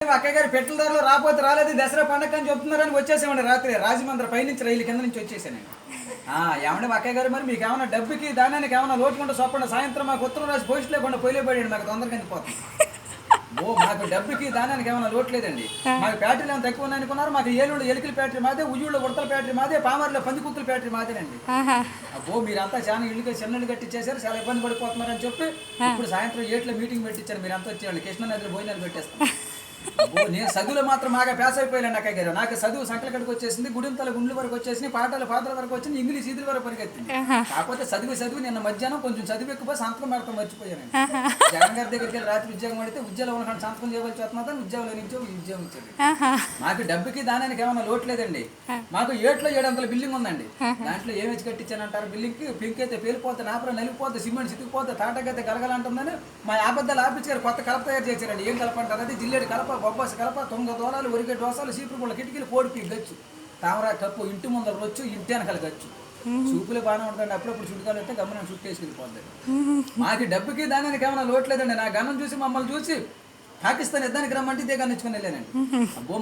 అక్కయ్య గారు పెట్రోల్ ధరలు రాకపోతే రాలేదు దసరా పండగ అని చెప్తున్నారని వచ్చేసామండి రాత్రి రాజమండ్రి పైనుంచి రైలు కింద నుంచి వచ్చేసానండి. ఏమంటే అక్కయ్య గారు మరి మీకు ఏమైనా డబ్బుకి దానానికి ఏమైనా లోటుకుంటే చొప్పండి సాయంత్రం మాకు ఉత్తరం రాసి పోస్ట్ లేకుండా పొయ్యిలేపడండి మాకు తొందరగా అందిపోతుంది. మాకు డబ్బుకి దానానికి ఏమైనా లోటు లేదండి. మాకు బ్యాటరీలు ఏమైనా తక్కువ అనుకున్నారు. మాకు ఏలూళ్ళు ఎలికల బ్యాటరీ మాదే, ఉయ్యూళ్ళు ఉడతల బ్యాటరీ మాదే, పామర్లో పంది కుక్కల బ్యాటరీ మాదేనండి. మీరంతా చాలా ఇల్లుగా చిన్న ఇల్లు కట్టించేశారు, చాలా ఇబ్బంది పడిపోతున్నారని చెప్పి ఇప్పుడు సాయంత్రం 7 మీటింగ్ పెట్టించారు. మీరు అంతా వచ్చేవాళ్ళు కృష్ణానదిలో భోజనాలు పెట్టేస్తాం. నేను చదువులో మాత్రం బాగా పేస అయిపోయాను అక్కయ్య గారు. నాకు చదువు సంకల కడికి వచ్చేసింది, గుడింతల గుండ్ల వరకు వచ్చేసింది, పాటల వరకు వచ్చింది, ఇంగ్లీష్ ఇదిల వరకు పరిగెత్తింది. కాకపోతే చదువు నిన్న మధ్యాహ్నం కొంచెం చదువు ఎక్కువ సంతకం పెడతాం మర్చిపోయాను. జగన్ గారి దగ్గరికి వెళ్ళి రాత్రి ఉద్యోగం పడితే ఉద్యోగంలో ఉన్న సంతకం చేయవలసి వస్తున్నా ఉద్యోగంలో నుంచి ఉద్యోగం ఇచ్చాడు. మాకు డబ్బుకి దానానికి ఏమైనా లోటు లేదండి. మాకు 700 బిల్డింగ్ ఉందండి. దాంట్లో ఏమి వచ్చి కట్టించానంటారు బిల్డింగ్కి పింక్ అయితే పేలిపోతే, నాపర నలిగిపోతే, సిమెంట్ సితికిపోతే, తాటకైతే గలగలంటుందని మా అబద్ధాలు ఆఫీస్ గారు కొత్త కలప తయారు చేశారండి. ఏం కలపంటారు అది జిల్లేడు కలప, బొబ్బాసి కలప, తొంగ దోలాలు, ఒరిగే దోసాలు, సీపురుగుళ్ళ కిటికీలు, కోడిపి గచ్చు, తామరా కప్పు, ఇంటి ముందర రొచ్చు, ఇంటి వెనకాల గచ్చు. చూపులే బాగానే ఉంటుందండి. అప్పుడప్పుడు చుట్టుకాలు అంటే గమనం చుట్టేసి వెళ్ళిపోతుంది. మాకు డబ్బుకి దానికి ఏమైనా లోట్లేదండి. నా గమనం చూసి మమ్మల్ని చూసి పాకిస్తాన్ యుద్ధానికి రమ్మంటే ఇదే గన్నించుకుని వెళ్ళానండి.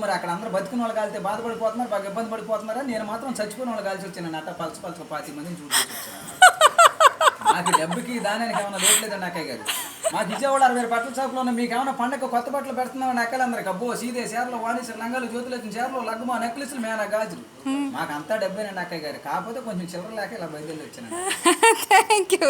మరి అక్కడ అందరూ బతుకున్న వాళ్ళు కాలితే బాధపడిపోతున్నారు, బాగా ఇబ్బంది పడిపోతున్నారా. నేను మాత్రం చచ్చిపోయిన వాళ్ళు కాల్చి వచ్చాను. అట్ట పలచ 20 మందిని చూసి వచ్చాను. మాకు డబ్బుకి దానికి ఏమైనా లోట్లేదండి అక్కయ్య గారు. మాకు విజయవాడ 60 బట్టల షాపులో ఉన్న మీకు ఏమైనా పండగ కొత్త బట్టలు పెడుతున్నామని అక్కలందరికి అబ్బో సీదే చీరలు, వాణిశ్వర లంగాలు, జ్యోతులు వచ్చిన చీరలు, లగ్గుమా, నెక్లెస్లు, మేనా గాజులు. మాకు అంతా డబ్బేనండి అక్కయ్య గారు. కాకపోతే కొంచెం చిల్లర లేక ఇలా బయలుదేరి వచ్చానండి. Thank you.